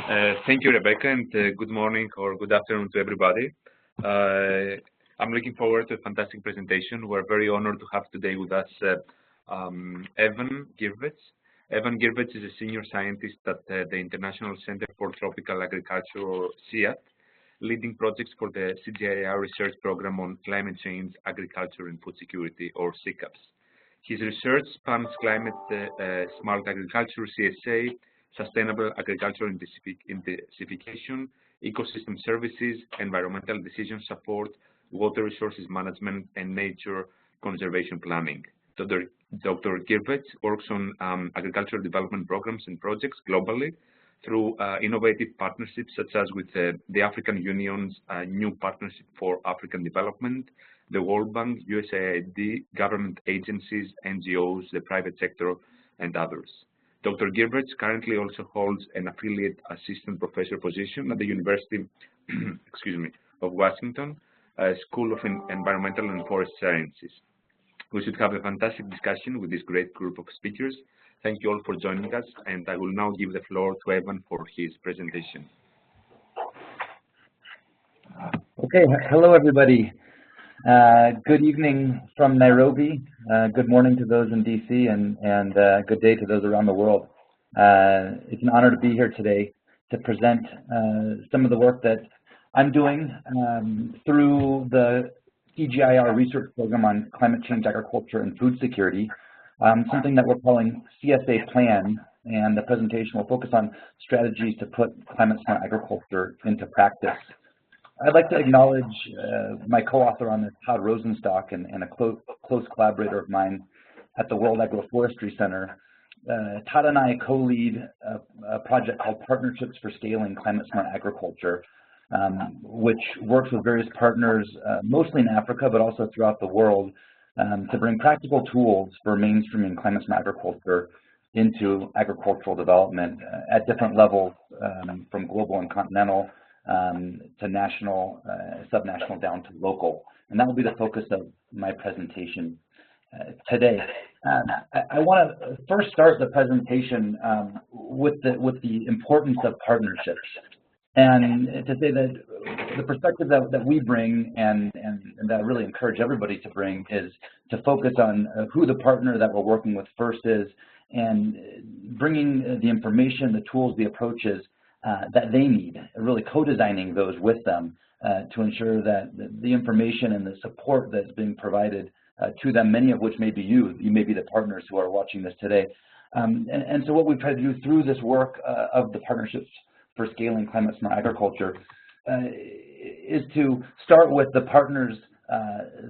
Thank you, Rebecca, and good morning or good afternoon to everybody. I'm looking forward to a fantastic presentation. We're very honored to have today with us Evan Girvets. Evan Girvets is a senior scientist at the International Center for Tropical Agriculture, or CIAT, leading projects for the CGIAR research program on climate change, agriculture, and food security, or CCAPS. His research spans climate smart agriculture, CSA, sustainable agricultural intensification, ecosystem services, environmental decision support, water resources management, and nature conservation planning. Dr. Girvets works on agricultural development programs and projects globally through innovative partnerships such as with the African Union's new Partnership for African Development, the World Bank, USAID, government agencies, NGOs, the private sector, and others. Dr. Girvets currently also holds an affiliate assistant professor position at the University of Washington School of Environmental and Forest Sciences. We should have a fantastic discussion with this great group of speakers. Thank you all for joining us, and I will now give the floor to Evan for his presentation. Okay, hello everybody. Good evening from Nairobi. Good morning to those in DC, and good day to those around the world. It's an honor to be here today to present some of the work that I'm doing through the CGIAR research program on climate change, agriculture, and food security, something that we're calling CSA Plan, and the presentation will focus on strategies to put climate smart agriculture into practice. I'd like to acknowledge my co-author on this, Todd Rosenstock, and a close collaborator of mine at the World Agroforestry Center. Todd and I co-lead a project called Partnerships for Scaling Climate Smart Agriculture, which works with various partners, mostly in Africa, but also throughout the world, to bring practical tools for mainstreaming climate smart agriculture into agricultural development at different levels, from global and continental to national, subnational, down to local. And that will be the focus of my presentation today. I want to first start the presentation with the importance of partnerships, and to say that the perspective that we bring and that I really encourage everybody to bring is to focus on who the partner that we're working with first is, and bringing the information, the tools, the approaches that they need, really co-designing those with them to ensure that the information and the support that's being provided to them, many of which may be you may be the partners who are watching this today. And so what we've tried to do through this work of the Partnerships for Scaling Climate Smart Agriculture is to start with the partners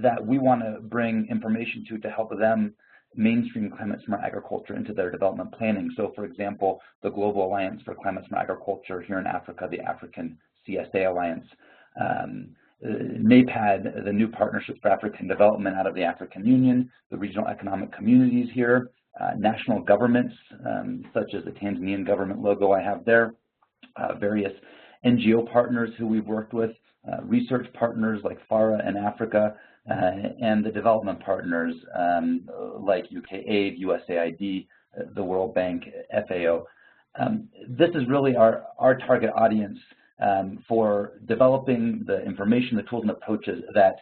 that we want to bring information to help them mainstream climate smart agriculture into their development planning. So, for example, the Global Alliance for Climate Smart Agriculture here in Africa, the African CSA Alliance, NAPAD, the new Partnerships for African Development out of the African Union, the regional economic communities here, national governments, such as the Tanzanian government logo I have there, various NGO partners who we've worked with, research partners like FARA in Africa, and the development partners like UKAID, USAID, the World Bank, FAO. This is really our target audience for developing the information, the tools, and approaches that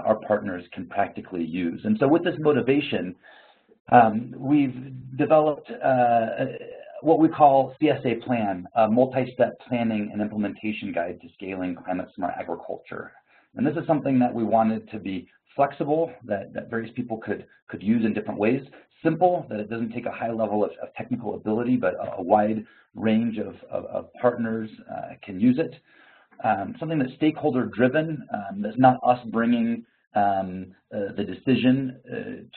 our partners can practically use. And so with this motivation, we've developed what we call CSA Plan, a multi-step planning and implementation guide to scaling climate smart agriculture. And this is something that we wanted to be flexible, that various people could use in different ways, simple, that it doesn't take a high level of technical ability, but a wide range of partners can use it. Something that's stakeholder driven, that's not us bringing the decision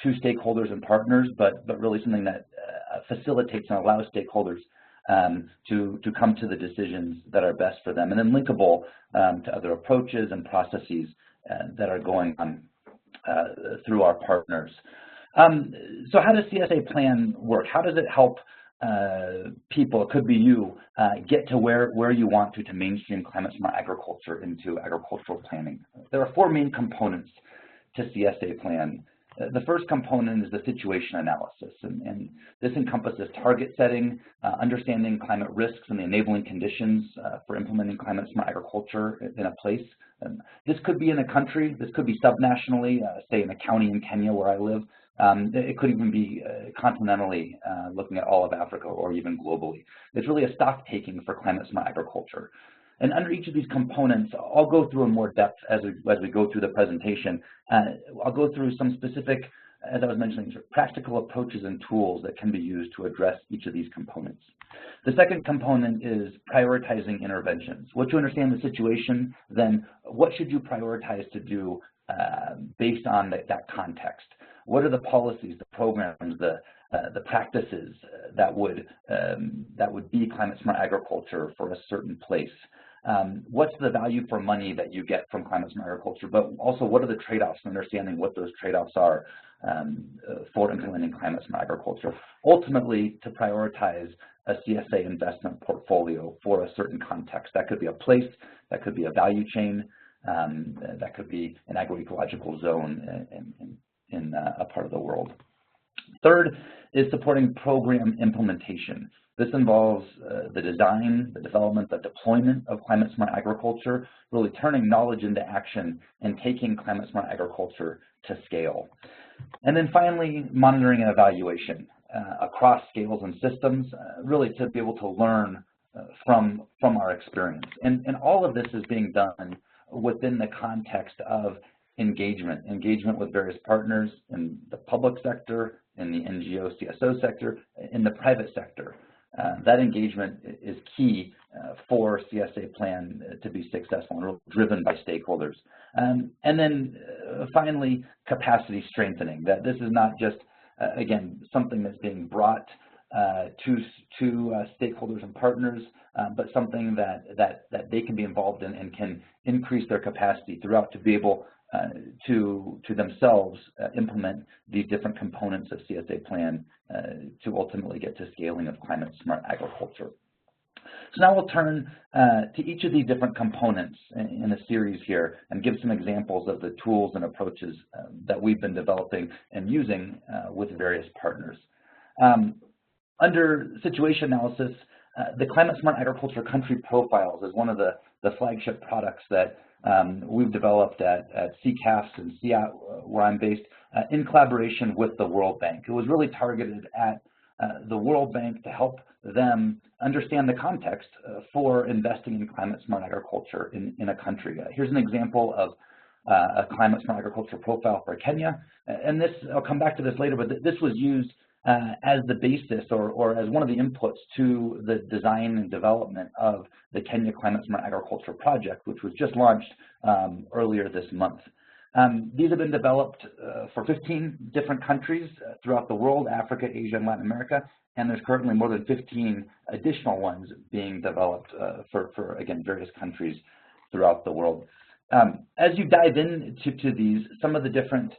to stakeholders and partners, but really something that facilitates and allows stakeholders to come to the decisions that are best for them, and then linkable to other approaches and processes that are going on through our partners. So how does CSA Plan work? How does it help people, it could be you, get to where you want to mainstream climate smart agriculture into agricultural planning? There are four main components to CSA Plan. The first component is the situation analysis, and this encompasses target setting, understanding climate risks and the enabling conditions for implementing climate-smart agriculture in a place. This could be in a country, this could be subnationally, say in a county in Kenya where I live. It could even be continentally, looking at all of Africa or even globally. It's really a stock taking for climate-smart agriculture. And under each of these components, I'll go through in more depth as we go through the presentation. I'll go through some specific, as I was mentioning, practical approaches and tools that can be used to address each of these components. The second component is prioritizing interventions. Once you understand the situation, then what should you prioritize to do based on that context? What are the policies, the programs, the practices that would be climate-smart agriculture for a certain place? What's the value for money that you get from climate-smart agriculture, but also what are the trade-offs and understanding what those trade-offs are for implementing climate-smart agriculture. Ultimately, to prioritize a CSA investment portfolio for a certain context. That could be a place, that could be a value chain, that could be an agroecological zone in a part of the world. Third is supporting program implementation. This involves the design, the development, the deployment of climate-smart agriculture, really turning knowledge into action and taking climate-smart agriculture to scale. And then finally, monitoring and evaluation across scales and systems, really to be able to learn from our experience. And all of this is being done within the context of engagement with various partners in the public sector, in the NGO, CSO sector, in the private sector. That engagement is key for CSA Plan to be successful and really driven by stakeholders. And then finally, capacity strengthening. That this is not just, again, something that's being brought to stakeholders and partners, but something that they can be involved in and can increase their capacity throughout to be able to themselves implement these different components of CSA Plan to ultimately get to scaling of climate-smart agriculture. So now we'll turn to each of these different components in a series here and give some examples of the tools and approaches that we've been developing and using with various partners. Under situation analysis, the Climate-Smart Agriculture Country Profiles is one of the flagship products that we've developed at CCAFS and CIAT, where I'm based, in collaboration with the World Bank. It was really targeted at the World Bank to help them understand the context for investing in climate-smart agriculture in a country. Here's an example of a climate-smart agriculture profile for Kenya. And this, I'll come back to this later, but this was used as the basis or as one of the inputs to the design and development of the Kenya Climate-Smart Agriculture Project, which was just launched earlier this month. These have been developed for 15 different countries throughout the world, Africa, Asia, and Latin America, and there's currently more than 15 additional ones being developed for again, various countries throughout the world. As you dive into these, some of the different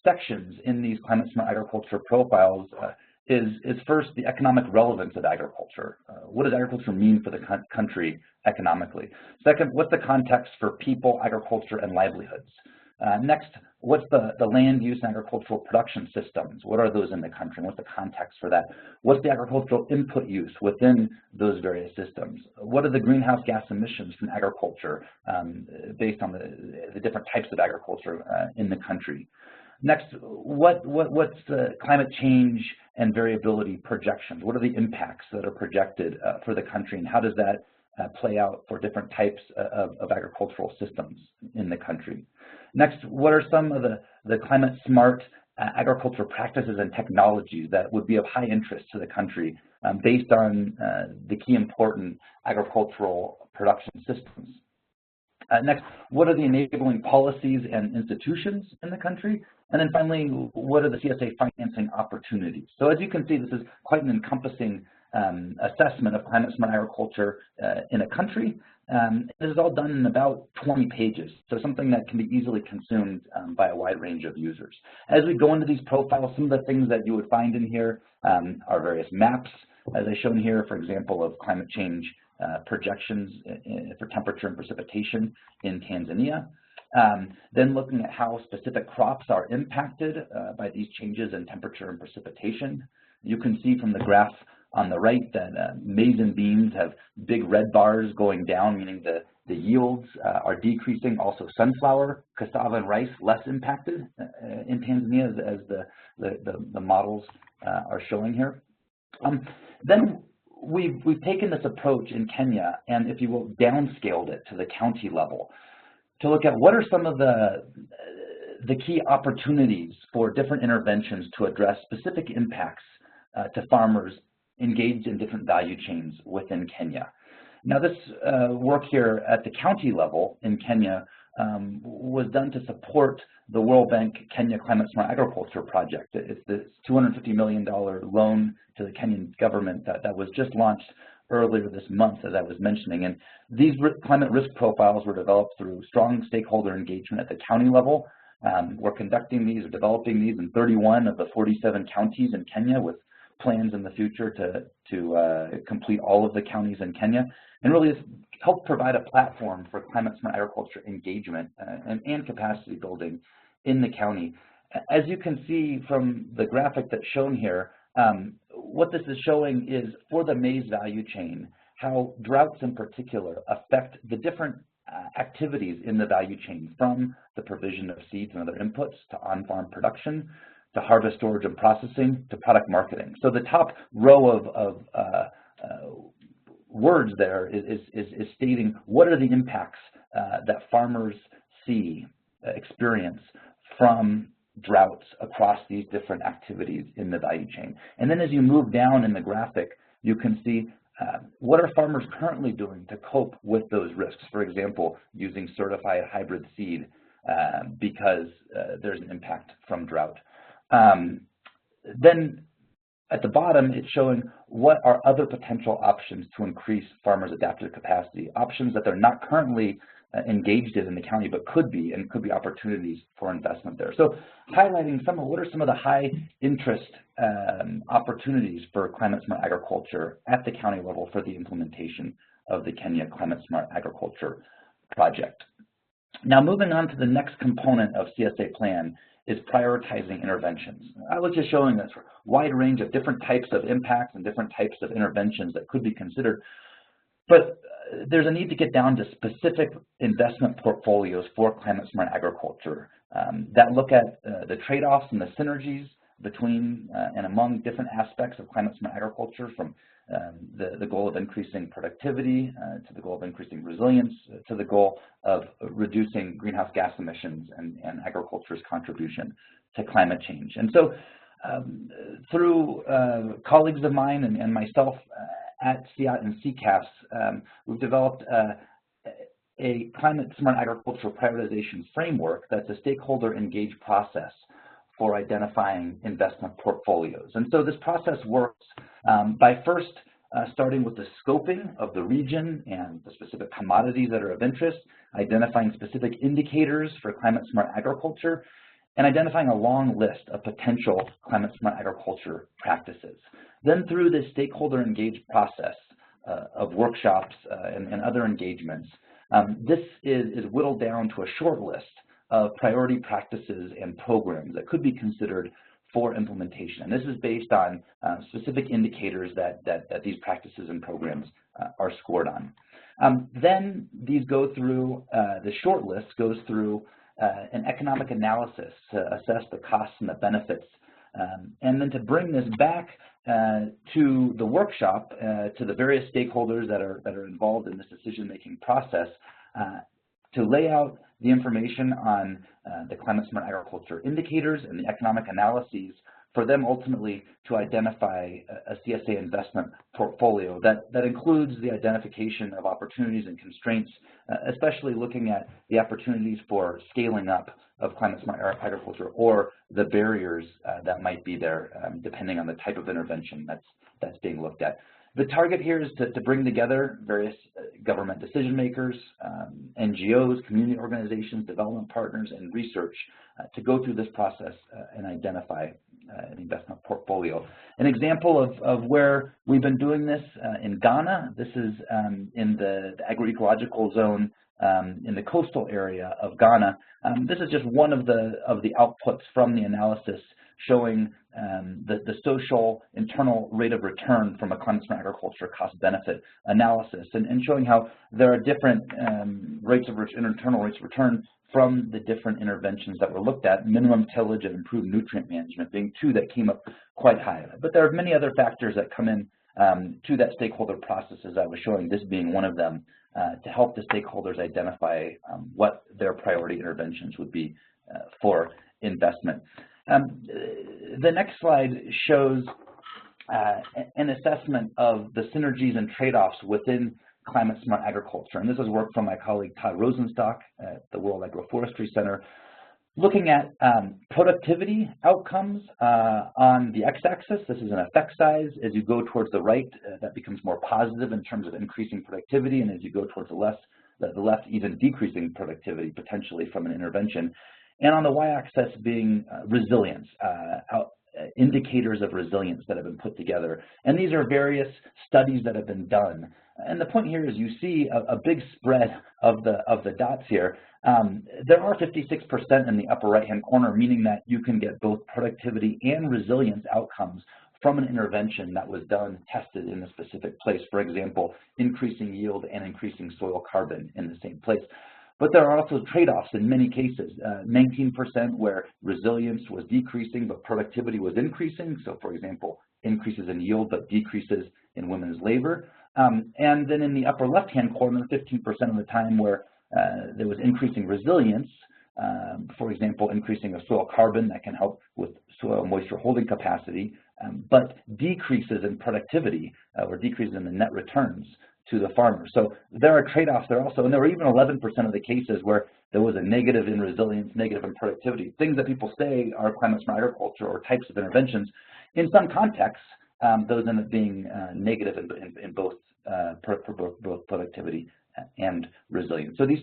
sections in these climate-smart agriculture profiles is first the economic relevance of agriculture. What does agriculture mean for the country economically? Second, what's the context for people, agriculture, and livelihoods? Next, what's the land use and agricultural production systems? What are those in the country? What's the context for that? What's the agricultural input use within those various systems? What are the greenhouse gas emissions from agriculture based on the different types of agriculture in the country? Next, what's the climate change and variability projections? What are the impacts that are projected for the country, and how does that play out for different types of agricultural systems in the country? Next, what are some of the climate-smart agriculture practices and technologies that would be of high interest to the country based on the key important agricultural production systems? Next, what are the enabling policies and institutions in the country? And then finally, what are the CSA financing opportunities? So as you can see, this is quite an encompassing assessment of climate-smart agriculture in a country. This is all done in about 20 pages, so something that can be easily consumed by a wide range of users. As we go into these profiles, some of the things that you would find in here are various maps, as I shown here, for example, of climate change projections for temperature and precipitation in Tanzania. Then looking at how specific crops are impacted by these changes in temperature and precipitation. You can see from the graph on the right that maize and beans have big red bars going down, meaning the yields are decreasing. Also sunflower, cassava, and rice less impacted in Tanzania as the models are showing here. Then we've taken this approach in Kenya and, if you will, downscaled it to the county level to look at what are some of the key opportunities for different interventions to address specific impacts to farmers engaged in different value chains within Kenya. Now, this work here at the county level in Kenya was done to support the World Bank Kenya Climate Smart Agriculture Project. It's this $250 million loan to the Kenyan government that was just launched earlier this month, as I was mentioning. And these climate risk profiles were developed through strong stakeholder engagement at the county level. We're conducting these or developing these in 31 of the 47 counties in Kenya, with plans in the future to complete all of the counties in Kenya, and really help provide a platform for climate smart agriculture engagement and capacity building in the county. As you can see from the graphic that's shown here, what this is showing is for the maize value chain, how droughts in particular affect the different activities in the value chain, from the provision of seeds and other inputs to on-farm production, to harvest, storage, and processing, to product marketing. So the top row of words there is stating what are the impacts that farmers experience from droughts across these different activities in the value chain. And then as you move down in the graphic, you can see what are farmers currently doing to cope with those risks. For example, using certified hybrid seed because there's an impact from drought. Then at the bottom, it's showing what are other potential options to increase farmers' adaptive capacity, options that they're not currently engaged in the county, but could be, and could be opportunities for investment there. So highlighting what are some of the high interest opportunities for climate smart agriculture at the county level for the implementation of the Kenya Climate Smart Agriculture Project. Now, moving on to the next component of CSA Plan is prioritizing interventions. I was just showing this wide range of different types of impacts and different types of interventions that could be considered, but there's a need to get down to specific investment portfolios for climate smart agriculture that look at the trade-offs and the synergies between and among different aspects of climate smart agriculture, from the goal of increasing productivity to the goal of increasing resilience to the goal of reducing greenhouse gas emissions and agriculture's contribution to climate change. And so through colleagues of mine and myself at CIAT and CCAS, we've developed a climate smart agricultural prioritization framework that's a stakeholder engaged process for identifying investment portfolios. And so this process works by first starting with the scoping of the region and the specific commodities that are of interest, identifying specific indicators for climate smart agriculture, and identifying a long list of potential climate smart agriculture practices. Then through this stakeholder engaged process of workshops and other engagements, this is whittled down to a short list of priority practices and programs that could be considered for implementation. And this is based on specific indicators that these practices and programs are scored on. Then these go through, the short list goes through an economic analysis to assess the costs and the benefits, and then to bring this back to the workshop, to the various stakeholders that are involved in this decision-making process, to lay out the information on the climate smart agriculture indicators and the economic analyses for them ultimately to identify a CSA investment portfolio that includes the identification of opportunities and constraints, especially looking at the opportunities for scaling up of climate smart agriculture or the barriers that might be there depending on the type of intervention that's being looked at. The target here is to bring together various government decision makers, NGOs, community organizations, development partners, and research to go through this process and identify an investment portfolio. An example of where we've been doing this in Ghana, this is in the agroecological zone in the coastal area of Ghana. This is just one of the outputs from the analysis showing the social internal rate of return from a climate-smart agriculture cost-benefit analysis, and showing how there are different internal rates of return from the different interventions that were looked at, minimum tillage and improved nutrient management being two that came up quite high. But there are many other factors that come in to that stakeholder process, as I was showing, this being one of them, to help the stakeholders identify what their priority interventions would be for investment. The next slide shows an assessment of the synergies and trade-offs within climate-smart agriculture. And this is work from my colleague Todd Rosenstock at the World Agroforestry Center, looking at productivity outcomes on the x-axis. This is an effect size. As you go towards the right, that becomes more positive in terms of increasing productivity, and as you go towards the left, even decreasing productivity potentially from an intervention. And on the y-axis being resilience, indicators of resilience that have been put together. And these are various studies that have been done. And the point here is you see a big spread of the dots here. There are 56% in the upper right-hand corner, meaning that you can get both productivity and resilience outcomes from an intervention that was done, tested in a specific place. For example, increasing yield and increasing soil carbon in the same place. But there are also trade-offs in many cases, 19% where resilience was decreasing but productivity was increasing. So for example, increases in yield but decreases in women's labor. And then in the upper left-hand corner, 15% of the time where there was increasing resilience, for example, increasing of soil carbon that can help with soil moisture holding capacity, but decreases in productivity or decreases in the net returns to the farmer. So there are trade-offs there also, and there were even 11% of the cases where there was a negative in resilience, negative in productivity. Things that people say are climate-smart agriculture or types of interventions. In some contexts, those end up being negative in both productivity and resilience. So these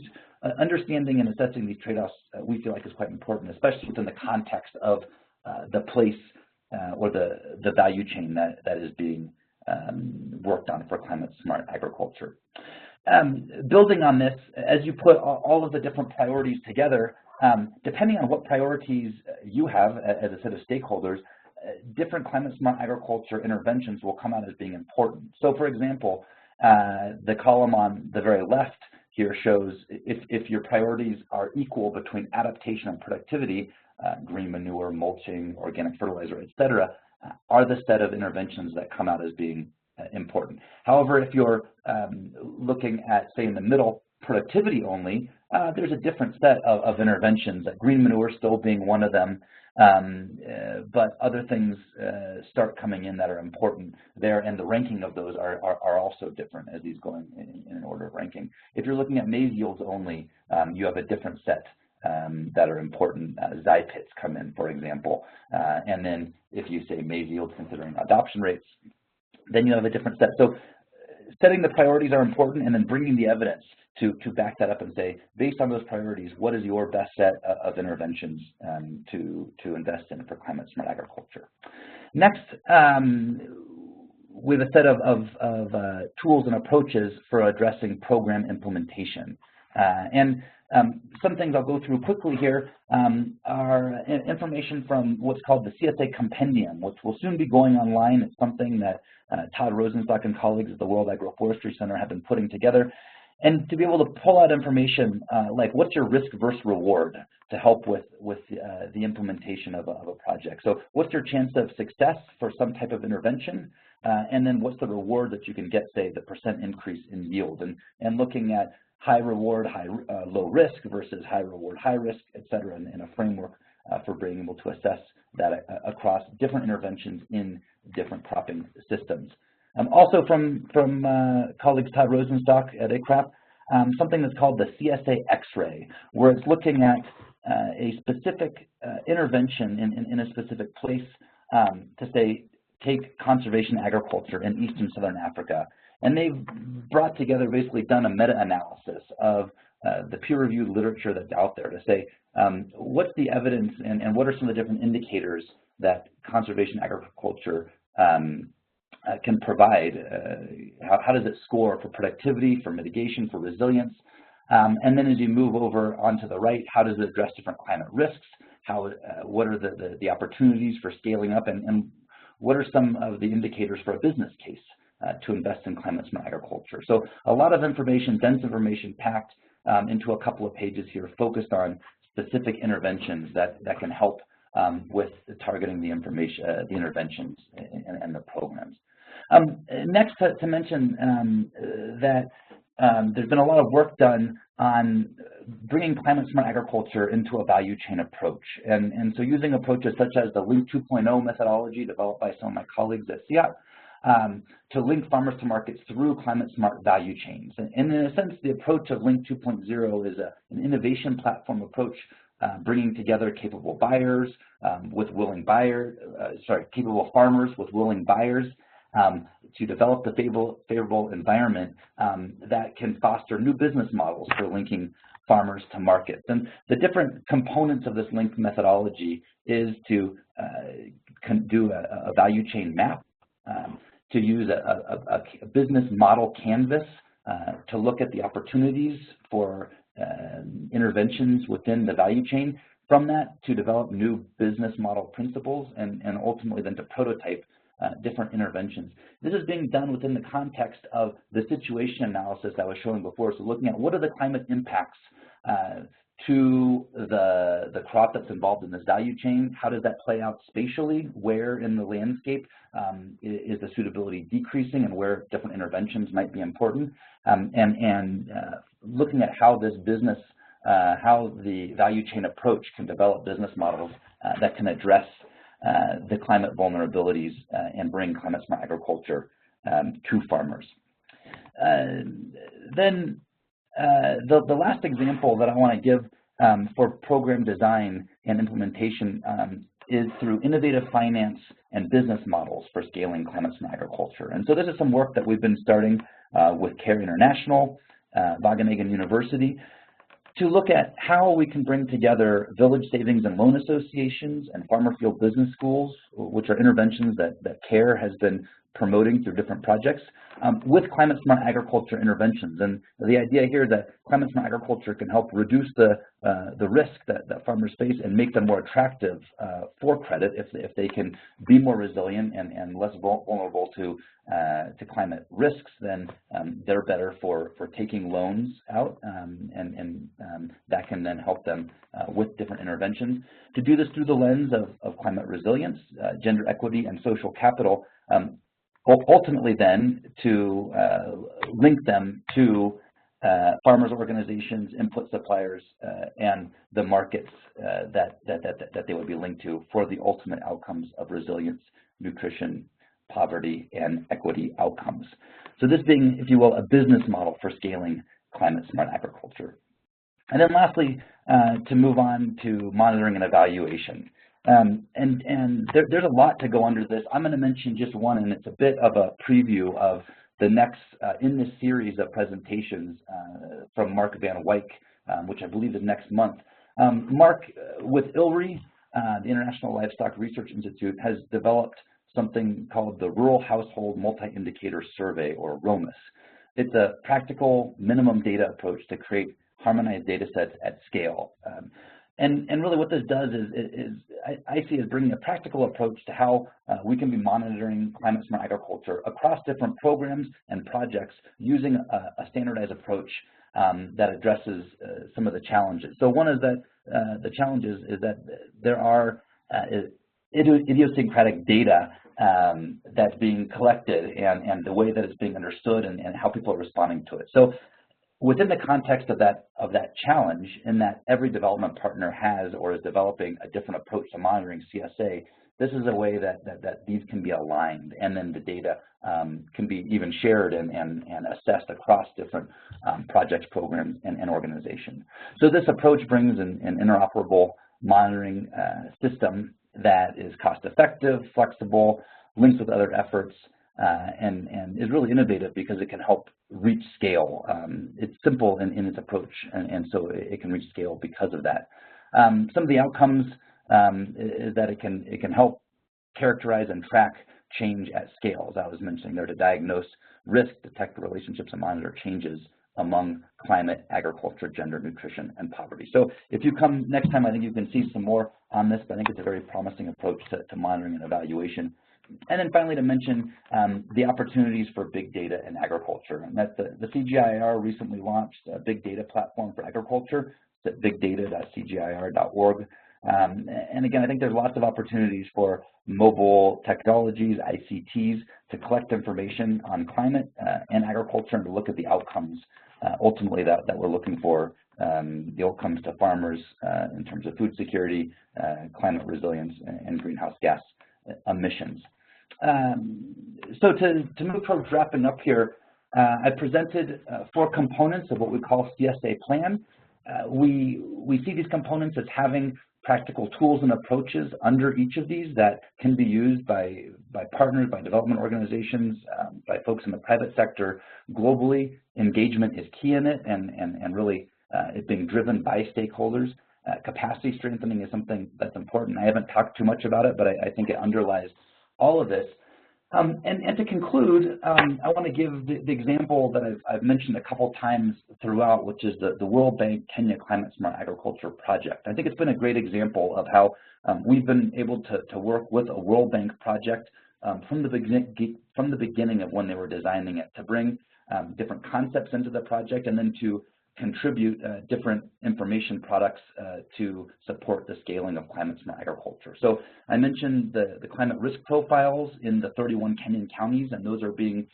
understanding and assessing these trade-offs we feel like is quite important, especially within the context of the place or the value chain that is being worked on for climate-smart agriculture. Building on this, as you put all of the different priorities together, depending on what priorities you have as a set of stakeholders, different climate-smart agriculture interventions will come out as being important. So for example, the column on the very left here shows if your priorities are equal between adaptation and productivity, green manure, mulching, organic fertilizer, etc., are the set of interventions that come out as being important. However, if you're looking at, say, in the middle, productivity only, there's a different set of interventions, green manure still being one of them, but other things start coming in that are important there, and the ranking of those are also different as these go in an order of ranking. If you're looking at maize yields only, you have a different set that are important. Zypits come in, for example, and then if you say maize yields considering adoption rates, then you have a different set. So setting the priorities are important, and then bringing the evidence to back that up and say, based on those priorities, what is your best set of interventions to invest in for climate-smart agriculture? Next, we have a set of tools and approaches for addressing program implementation. Some things I'll go through quickly here are information from what's called the CSA Compendium, which will soon be going online. It's something that Todd Rosenstock and colleagues at the World Agroforestry Center have been putting together. And to be able to pull out information like what's your risk versus reward to help with the implementation of a project. So what's your chance of success for some type of intervention? And then what's the reward that you can get, say, the % increase in yield? And looking at high reward, low risk versus high reward, high risk, et cetera, in a framework for being able to assess that across different interventions in different cropping systems. Also from colleagues Todd Rosenstock at ICRAP, something that's called the CSA X-ray, where it's looking at a specific intervention in a specific place to say, take conservation agriculture in East and Southern Africa. And they've brought together, basically done a meta-analysis of the peer-reviewed literature that's out there to say, what's the evidence and what are some of the different indicators that conservation agriculture can provide? How does it score for productivity, for mitigation, for resilience? And then as you move over onto the right, how does it address different climate risks? What are the opportunities for scaling up, and what are some of the indicators for a business case to invest in climate smart agriculture? So a lot of information, dense information packed into a couple of pages here, focused on specific interventions that can help with targeting the information, the interventions and the programs. Next, to mention that there's been a lot of work done on bringing climate smart agriculture into a value chain approach. And so using approaches such as the Link 2.0 methodology developed by some of my colleagues at CSA to link farmers to markets through climate smart value chains. And in a sense, the approach of Link 2.0 is an innovation platform approach, bringing together capable buyers with willing buyers, capable farmers with willing buyers, to develop the favorable environment that can foster new business models for linking farmers to markets. And the different components of this link methodology is to do a value chain map, to use a business model canvas to look at the opportunities for interventions within the value chain. From that, to develop new business model principles, and ultimately then to prototype different interventions. This is being done within the context of the situation analysis I was showing before. So looking at what are the climate impacts to the crop that's involved in this value chain. How does that play out spatially? Where in the landscape is the suitability decreasing, and where different interventions might be important? And looking at how this business, how the value chain approach can develop business models that can address the climate vulnerabilities and bring climate smart agriculture to farmers. Then the last example that I want to give for program design and implementation is through innovative finance and business models for scaling climate smart agriculture. And so this is some work that we've been starting with CARE International, Wageningen University, to look at how we can bring together village savings and loan associations and farmer field business schools, which are interventions that CARE has been promoting through different projects, with climate smart agriculture interventions. And the idea here is that climate smart agriculture can help reduce the risk that farmers face and make them more attractive for credit if they can be more resilient and less vulnerable to climate risks. Then they're better for taking loans out, and that can then help them with different interventions. To do this through the lens of climate resilience, gender equity, and social capital, ultimately then to link them to farmers organizations, input suppliers, and the markets that they would be linked to for the ultimate outcomes of resilience, nutrition, poverty, and equity outcomes. So this being, if you will, a business model for scaling climate smart agriculture. And then lastly, to move on to monitoring and evaluation. And there's a lot to go under this. I'm going to mention just one, and it's a bit of a preview of the next in this series of presentations from Mark Van Wyk, which I believe is next month. Mark, with ILRI, the International Livestock Research Institute, has developed something called the Rural Household Multi-Indicator Survey, or ROMUS. It's a practical minimum data approach to create harmonized data sets at scale. And really what this does is I see as bringing a practical approach to how we can be monitoring climate smart agriculture across different programs and projects using a standardized approach that addresses some of the challenges. So one is that the challenges is that there are idiosyncratic data that's being collected, and the way that it's being understood, and how people are responding to it. So within the context of that challenge, in that every development partner has or is developing a different approach to monitoring CSA, this is a way that these can be aligned, and then the data can be even shared and assessed across different projects, programs, and organizations. So this approach brings an interoperable monitoring system that is cost-effective, flexible, links with other efforts, and is really innovative because it can help reach scale. It's simple in its approach, and so it can reach scale because of that. Some of the outcomes is that it can help characterize and track change at scale, as I was mentioning there, to diagnose risk, detect relationships, and monitor changes among climate, agriculture, gender, nutrition, and poverty. So if you come next time, I think you can see some more on this, but I think it's a very promising approach to monitoring and evaluation. And then finally to mention the opportunities for big data in agriculture. And that the CGIAR recently launched a big data platform for agriculture at bigdata.cgir.org. And again, I think there's lots of opportunities for mobile technologies, ICTs, to collect information on climate and agriculture and to look at the outcomes ultimately that we're looking for, the outcomes to farmers in terms of food security, climate resilience, and greenhouse gas emissions. So to move towards wrapping up here, I presented 4 components of what we call CSA Plan. We see these components as having practical tools and approaches under each of these that can be used by partners, by development organizations, by folks in the private sector globally. Engagement is key in it, and really it's being driven by stakeholders. Capacity strengthening is something that's important. I haven't talked too much about it, but I think it underlies all of this. And to conclude, I want to give the example that I've mentioned a couple times throughout, which is the World Bank Kenya Climate Smart Agriculture Project. I think it's been a great example of how we've been able to work with a World Bank project from the beginning of when they were designing it, to bring different concepts into the project and then to contribute different information products to support the scaling of climate smart agriculture. So I mentioned the climate risk profiles in the 31 Kenyan counties, and those are being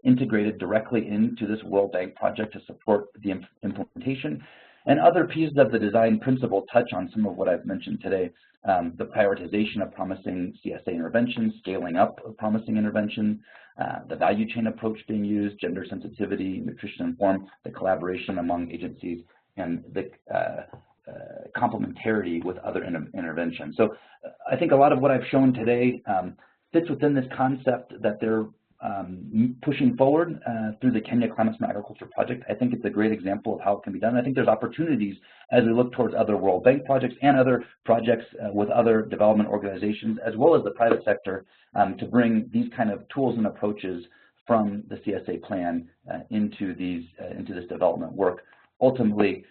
integrated directly into this World Bank project to support the implementation. And other pieces of the design principle touch on some of what I've mentioned today, the prioritization of promising CSA interventions, scaling up of promising interventions, the value chain approach being used, gender sensitivity, nutrition informed, the collaboration among agencies, and the complementarity with other interventions. So I think a lot of what I've shown today fits within this concept that they're pushing forward through the Kenya Climate Smart Agriculture Project. I think it's a great example of how it can be done. I think there's opportunities as we look towards other World Bank projects and other projects with other development organizations, as well as the private sector, to bring these kind of tools and approaches from the CSA Plan into this development work, ultimately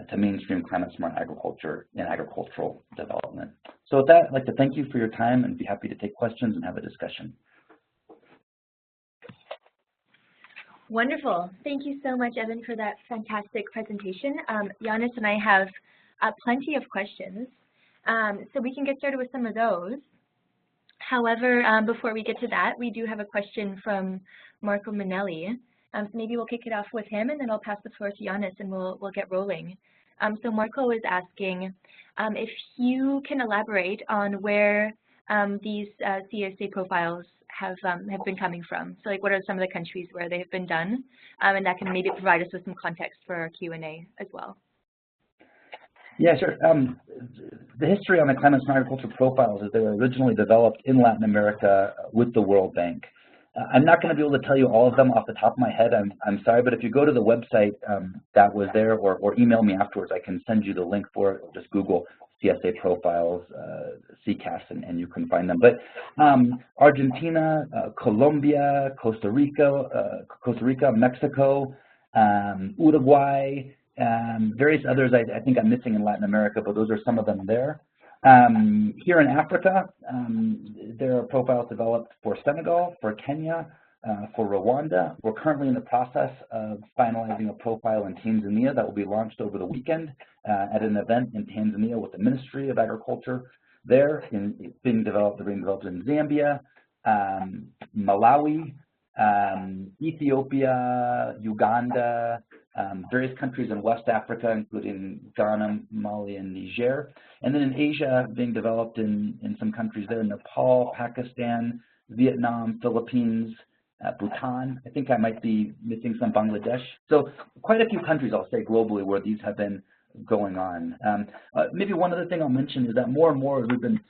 to mainstream climate smart agriculture and agricultural development. So with that, I'd like to thank you for your time and be happy to take questions and have a discussion. Wonderful. Thank you so much, Evan, for that fantastic presentation. Giannis and I have plenty of questions, so we can get started with some of those. However, before we get to that, we do have a question from Marco Manelli. So maybe we'll kick it off with him, and then I'll pass the floor to Giannis, and we'll get rolling. So Marco is asking if you can elaborate on where these CSA profiles have been coming from. So like, what are some of the countries where they have been done? And that can maybe provide us with some context for our Q&A as well. Yeah, sure. The history on the climate smart agriculture profiles is they were originally developed in Latin America with the World Bank. I'm not going to be able to tell you all of them off the top of my head. I'm sorry, but if you go to the website that was there, or email me afterwards, I can send you the link for it. Or just Google CSA profiles, CCAS, and you can find them. But Argentina, Colombia, Costa Rica, Mexico, Uruguay, various others I think I'm missing in Latin America, but those are some of them there. Here in Africa, there are profiles developed for Senegal, for Kenya, for Rwanda. We're currently in the process of finalizing a profile in Tanzania that will be launched over the weekend at an event in Tanzania with the Ministry of Agriculture there. It's being developed in Zambia, Malawi, Ethiopia, Uganda, various countries in West Africa, including Ghana, Mali, and Niger. And then in Asia, being developed in some countries there, Nepal, Pakistan, Vietnam, Philippines, Bhutan. I think I might be missing some, Bangladesh. So quite a few countries, I'll say, globally where these have been going on. Maybe one other thing I'll mention is that more and more as we've been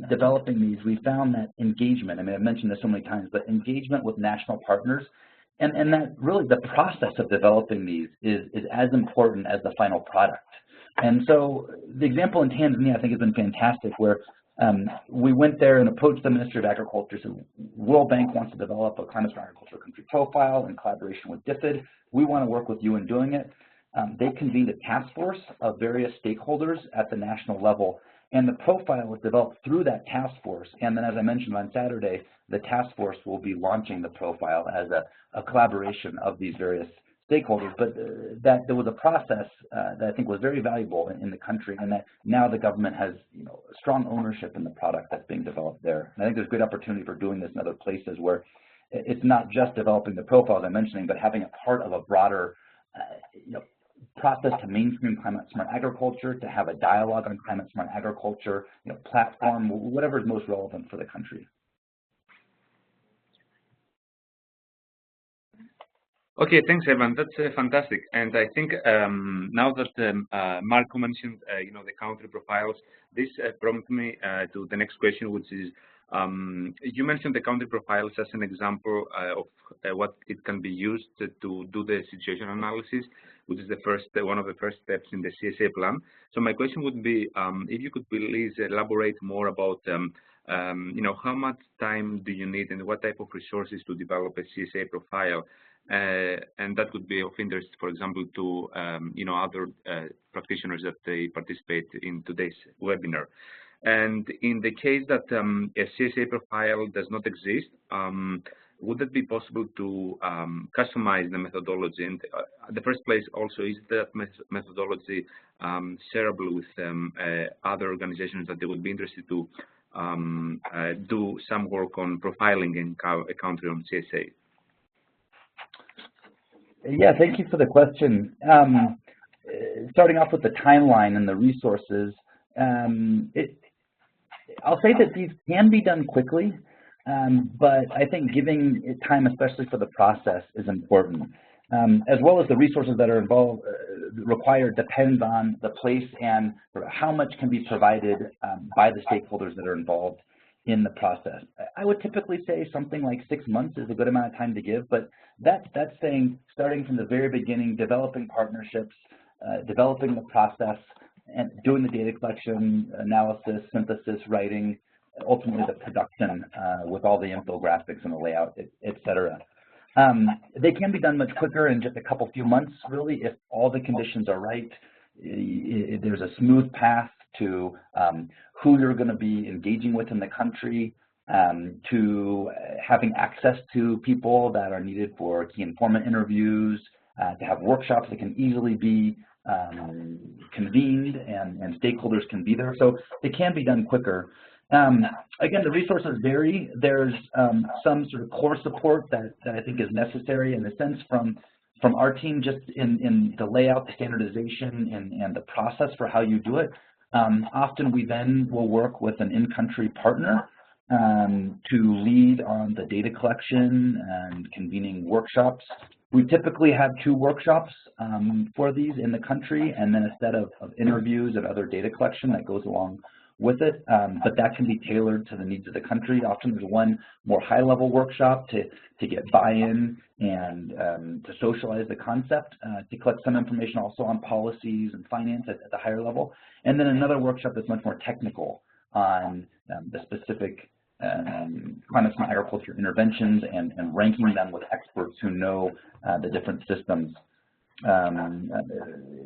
developing these, we found that engagement, I mean, I've mentioned this so many times, but engagement with national partners, and that really the process of developing these is as important as the final product. And so the example in Tanzania, I think, has been fantastic, where We went there and approached the Ministry of Agriculture, said World Bank wants to develop a climate smart agriculture country profile in collaboration with DFID. We want to work with you in doing it. They convened a task force of various stakeholders at the national level, and the profile was developed through that task force. And then, as I mentioned on Saturday, the task force will be launching the profile as a collaboration of these various stakeholders. But that there was a process that I think was very valuable in the country, and that now the government has strong ownership in the product that's being developed there. And I think there's great opportunity for doing this in other places where it's not just developing the profile I'm mentioning, but having it part of a broader process to mainstream climate smart agriculture, to have a dialogue on climate smart agriculture, platform, whatever is most relevant for the country. Okay, thanks, Evan. That's fantastic. And I think now that Marco mentioned, the country profiles, this prompted me to the next question, which is, you mentioned the country profiles as an example of what it can be used to do the situation analysis, which is one of the first steps in the CSA plan. So my question would be, if you could please elaborate more about, how much time do you need and what type of resources to develop a CSA profile? And that would be of interest, for example, to other practitioners that they participate in today's webinar. And in the case that a CSA profile does not exist, would it be possible to customize the methodology? And the first place also, is that methodology shareable with other organizations that they would be interested to do some work on profiling in a country on CSA? Yeah, thank you for the question. Starting off with the timeline and the resources, I'll say that these can be done quickly, but I think giving it time, especially for the process, is important. As well as the resources that are required depends on the place and how much can be provided by the stakeholders that are involved in the process. I would typically say something like 6 months is a good amount of time to give, but that's saying starting from the very beginning, developing partnerships, developing the process, and doing the data collection, analysis, synthesis, writing, ultimately the production with all the infographics and the layout, et cetera. They can be done much quicker in just a few months, really, if all the conditions are right. There's a smooth path to who you're going to be engaging with in the country, to having access to people that are needed for key informant interviews, to have workshops that can easily be convened and stakeholders can be there. So it can be done quicker. Again, the resources vary. There's some sort of core support that I think is necessary in a sense from our team, just in the layout, the standardization, and the process for how you do it. Often we then will work with an in-country partner to lead on the data collection and convening workshops. We typically have 2 workshops for these in the country, and then a set of interviews and other data collection that goes along with it, but that can be tailored to the needs of the country. Often there's one more high-level workshop to get buy-in and to socialize the concept, to collect some information also on policies and finance at the higher level, and then another workshop that's much more technical on the specific climate smart agriculture interventions and ranking them with experts who know the different systems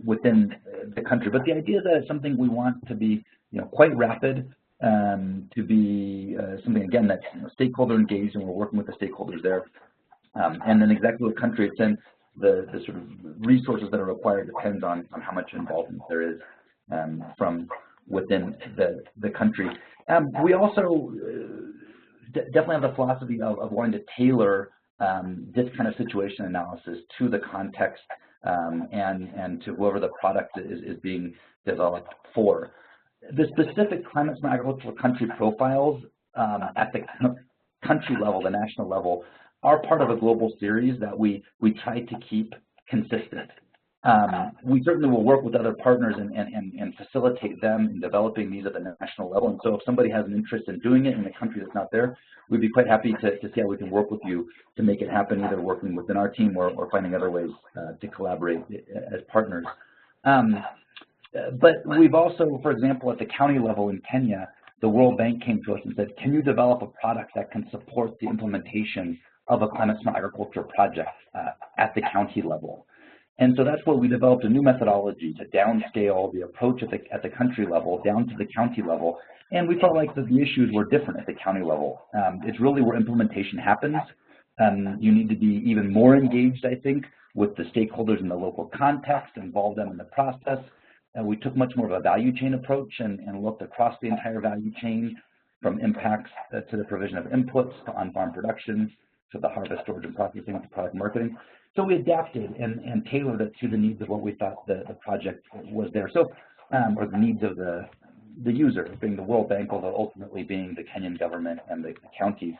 within the country. But the idea is that it's something we want to be quite rapid, to be something, again, that's stakeholder engaged, and we're working with the stakeholders there. And then exactly what country it's in, the sort of resources that are required depends on how much involvement there is from within the country. We also definitely have the philosophy of wanting to tailor this kind of situation analysis to the context and to whoever the product is being developed for. The specific climate smart agricultural country profiles at the country level, the national level, are part of a global series that we try to keep consistent. We certainly will work with other partners and facilitate them in developing these at the national level. And so if somebody has an interest in doing it in a country that's not there, we'd be quite happy to see how we can work with you to make it happen, either working within our team or finding other ways to collaborate as partners. But we've also, for example, at the county level in Kenya, the World Bank came to us and said, can you develop a product that can support the implementation of a climate smart agriculture project at the county level? And so that's where we developed a new methodology to downscale the approach at the country level down to the county level. And we felt like that the issues were different at the county level. It's really where implementation happens. You need to be even more engaged, I think, with the stakeholders in the local context, involve them in the process. We took much more of a value chain approach and looked across the entire value chain, from impacts to the provision of inputs to on-farm production, to the harvest, storage, and processing, to product marketing. So we adapted and tailored it to the needs of what we thought the project was there. So, or the needs of the user, being the World Bank, although ultimately being the Kenyan government and the counties.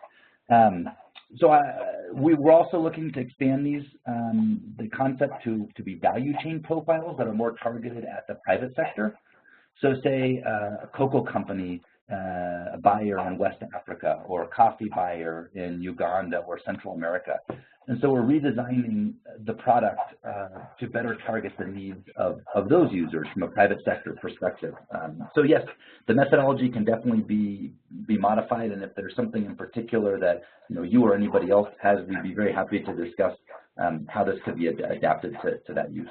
We were also looking to expand these, the concept to be value chain profiles that are more targeted at the private sector. So say a cocoa company, a buyer in West Africa, or a coffee buyer in Uganda or Central America. And so we're redesigning the product to better target the needs of those users from a private sector perspective. So yes, the methodology can definitely be modified, and if there's something in particular that you or anybody else has, we'd be very happy to discuss how this could be adapted to that use.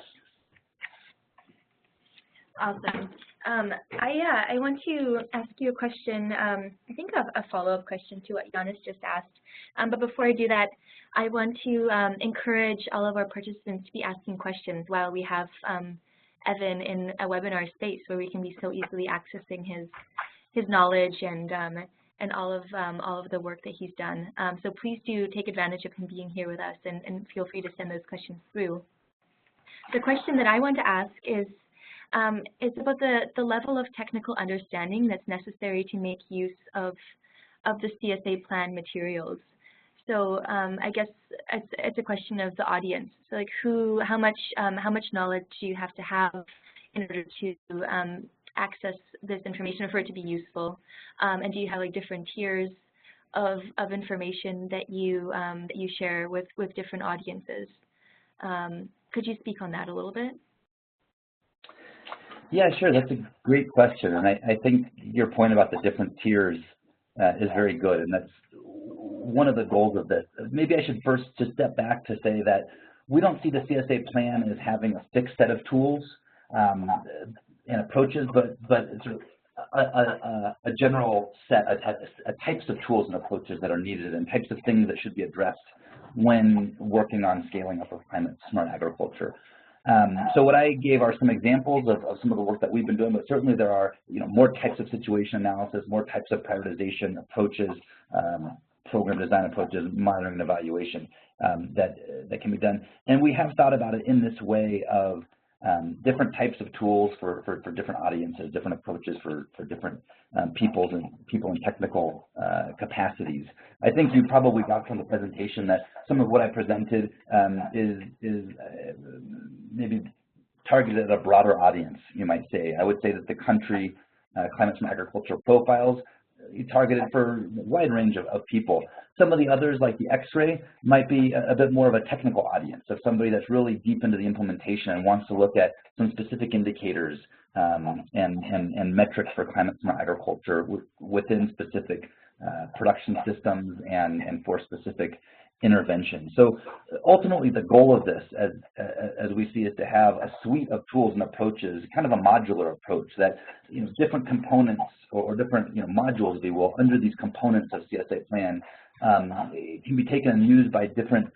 Awesome. I want to ask you a question, I think a follow-up question to what Giannis just asked. But before I do that, I want to encourage all of our participants to be asking questions while we have Evan in a webinar space where we can be so easily accessing his knowledge and all of the work that he's done. So please do take advantage of him being here with us and feel free to send those questions through. The question that I want to ask is about the level of technical understanding that's necessary to make use of the CSA Plan materials. So I guess it's a question of the audience. So like how much knowledge do you have to have in order to access this information for it to be useful? And do you have like different tiers of information that you share with different audiences? Could you speak on that a little bit? Yeah, sure. That's a great question, and I think your point about the different tiers is very good, and that's one of the goals of this. Maybe I should first just step back to say that we don't see the CSA Plan as having a fixed set of tools and approaches, but sort of a general set of types of tools and approaches that are needed and types of things that should be addressed when working on scaling up of climate smart agriculture. So what I gave are some examples of some of the work that we've been doing, but certainly there are more types of situation analysis, more types of prioritization approaches, program design approaches, monitoring and evaluation that can be done. And we have thought about it in this way of different types of tools for different audiences, different approaches for different people in technical capacities. I think you probably got from the presentation that some of what I presented is maybe targeted at a broader audience, you might say. I would say that the country climate smart agriculture profiles targeted for a wide range of people. Some of the others, like the X-ray, might be a bit more of a technical audience, of somebody that's really deep into the implementation and wants to look at some specific indicators and metrics for climate smart agriculture within specific production systems and for specific intervention. So ultimately the goal of this, as we see it, to have a suite of tools and approaches, kind of a modular approach that different components or different modules, if you will, under these components of CSA Plan can be taken and used by different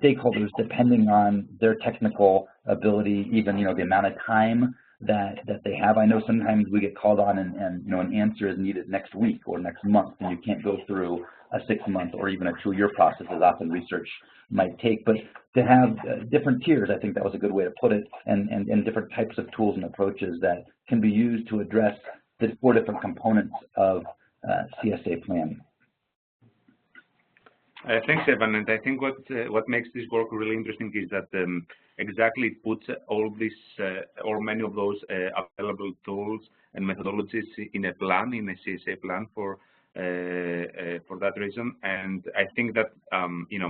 stakeholders depending on their technical ability, even the amount of time that they have. I know sometimes we get called on and an answer is needed next week or next month, and you can't go through a 6-month or even a 2-year process as often research might take. But to have different tiers, I think that was a good way to put it, and different types of tools and approaches that can be used to address the 4 different components of CSA Plan. Thanks, Evan. And I think what makes this work really interesting is that exactly puts all this or many of those available tools and methodologies in a plan, in a CSA plan for that reason. And I think that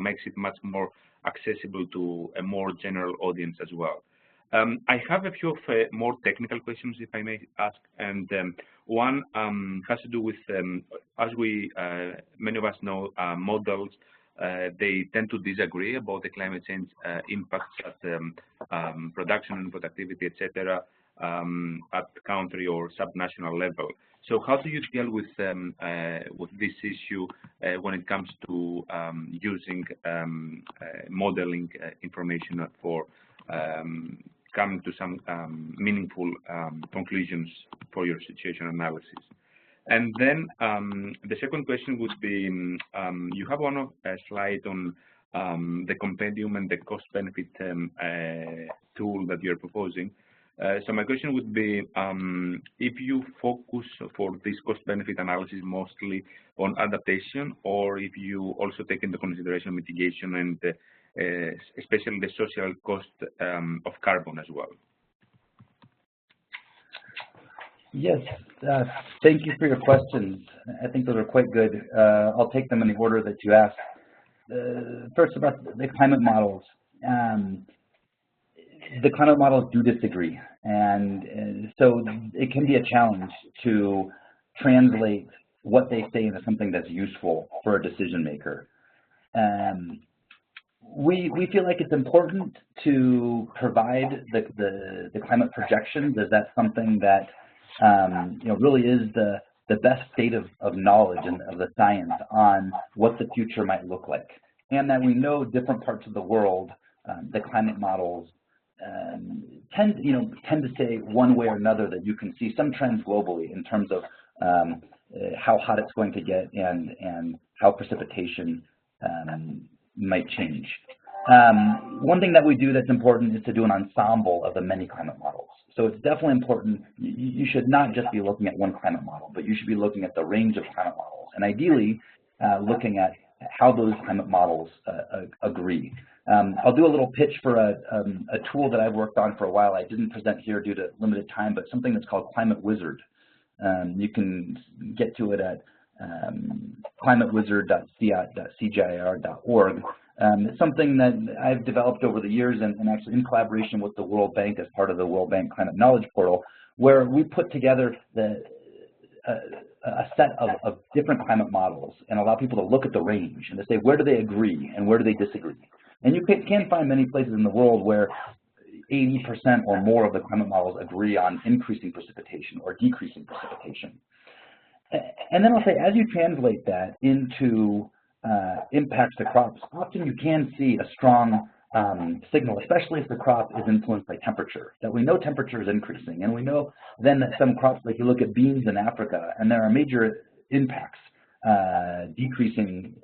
makes it much more accessible to a more general audience as well. I have a few of more technical questions, if I may ask, and one has to do with, as we, many of us know, models, they tend to disagree about the climate change impacts at production and productivity, etc., at country or subnational level. So how do you deal with this issue when it comes to using modeling information for coming to some meaningful conclusions for your situation analysis? And then the second question would be, you have one slide on the compendium and the cost-benefit tool that you're proposing. So my question would be, if you focus for this cost-benefit analysis mostly on adaptation, or if you also take into consideration mitigation and especially the social cost of carbon as well. Yes, thank you for your questions. I think those are quite good. I'll take them in the order that you asked. First, about the climate models. The climate models do disagree, and so it can be a challenge to translate what they say into something that's useful for a decision maker. We feel like it's important to provide the climate projections, as that's something that really is the best state of knowledge and of the science on what the future might look like, and that we know different parts of the world, the climate models tend to say one way or another that you can see some trends globally in terms of how hot it's going to get and how precipitation might change. One thing that we do that's important is to do an ensemble of the many climate models. So it's definitely important. You should not just be looking at one climate model, but you should be looking at the range of climate models, and ideally looking at how those climate models agree. I'll do a little pitch for a tool that I've worked on for a while. I didn't present here due to limited time, but something that's called Climate Wizard. You can get to it at climatewizard.cgir.org. It's something that I've developed over the years and actually in collaboration with the World Bank as part of the World Bank Climate Knowledge Portal, where we put together a set of different climate models and allow people to look at the range and to say where do they agree and where do they disagree. And you can find many places in the world where 80% or more of the climate models agree on increasing precipitation or decreasing precipitation. And then I'll say, as you translate that into impacts to crops, often you can see a strong signal, especially if the crop is influenced by temperature, that we know temperature is increasing. And we know then that some crops, like you look at beans in Africa, and there are major impacts, decreasing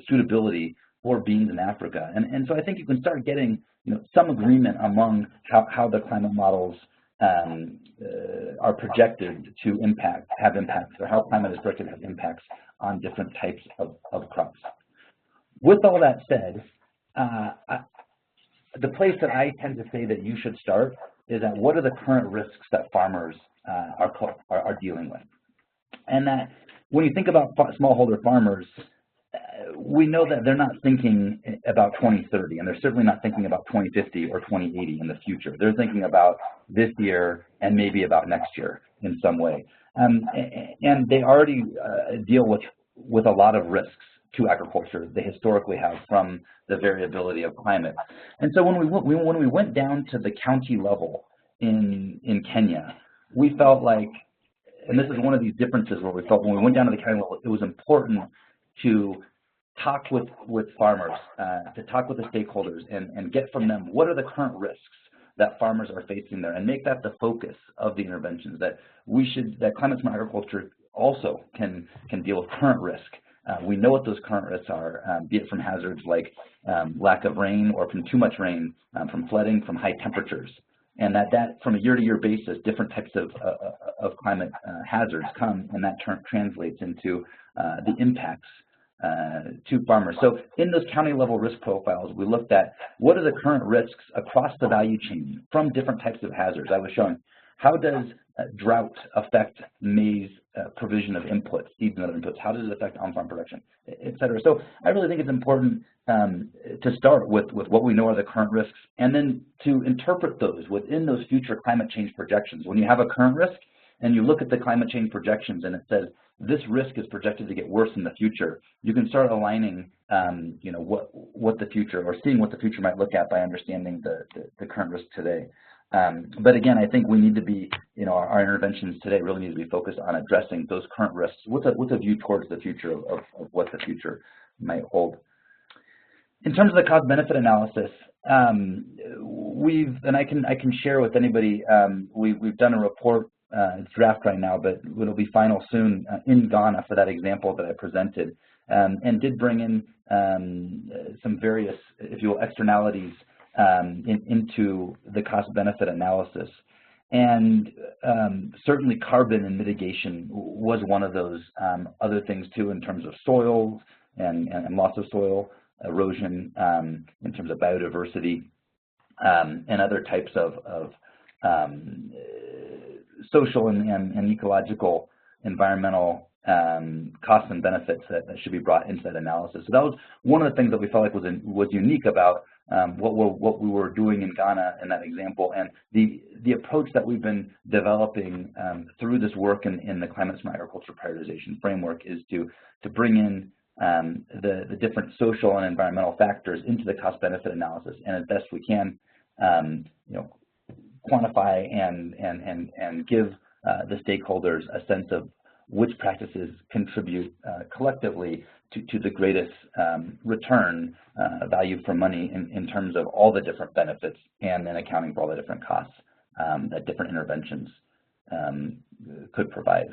suitability for beans in Africa. And so I think you can start getting some agreement among how the climate models are projected to have impacts, or how climate is projected to have impacts on different types of crops. With all that said, the place that I tend to say that you should start is at what are the current risks that farmers are dealing with. And that when you think about smallholder farmers, we know that they're not thinking about 2030, and they're certainly not thinking about 2050 or 2080 in the future. They're thinking about this year and maybe about next year in some way. And they already deal with a lot of risks to agriculture. They historically have from the variability of climate. And so when we went down to the county level in Kenya, we felt like, and this is one of these differences where we felt when we went down to the county level, it was important to talk with farmers, to talk with the stakeholders and get from them what are the current risks that farmers are facing there, and make that the focus of the interventions, that climate smart agriculture also can deal with current risk. We know what those current risks are, be it from hazards like lack of rain or from too much rain, from flooding, from high temperatures, and that from a year-to-year basis, different types of climate hazards come, and that translates into the impacts to farmers. So in those county level risk profiles, we looked at what are the current risks across the value chain from different types of hazards. I was showing how does drought affect maize provision of inputs, seeds and other inputs? How does it affect on-farm production, et cetera? So I really think it's important to start with what we know are the current risks, and then to interpret those within those future climate change projections. When you have a current risk and you look at the climate change projections and it says this risk is projected to get worse in the future, you can start aligning you know, what the future, or seeing what the future might look at by understanding the current risk today. But again, I think we need to be, you know, our interventions today really need to be focused on addressing those current risks with a view towards the future of what the future might hold. In terms of the cost-benefit analysis, and I can share with anybody, we've done a report, it's draft right now, but it'll be final soon in Ghana for that example that I presented, and did bring in some various, if you will, externalities into the cost-benefit analysis. And certainly carbon and mitigation was one of those other things too, in terms of soil and loss of soil, erosion, in terms of biodiversity, and other types of social and ecological, environmental costs and benefits that should be brought into that analysis. So that was one of the things that we felt like was unique about what we were doing in Ghana in that example, and the approach that we've been developing through this work in the climate smart agriculture prioritization framework is to bring in the different social and environmental factors into the cost-benefit analysis, and as best we can, you know, quantify and give the stakeholders a sense of which practices contribute collectively to the greatest return value for money in terms of all the different benefits, and then accounting for all the different costs that different interventions could provide.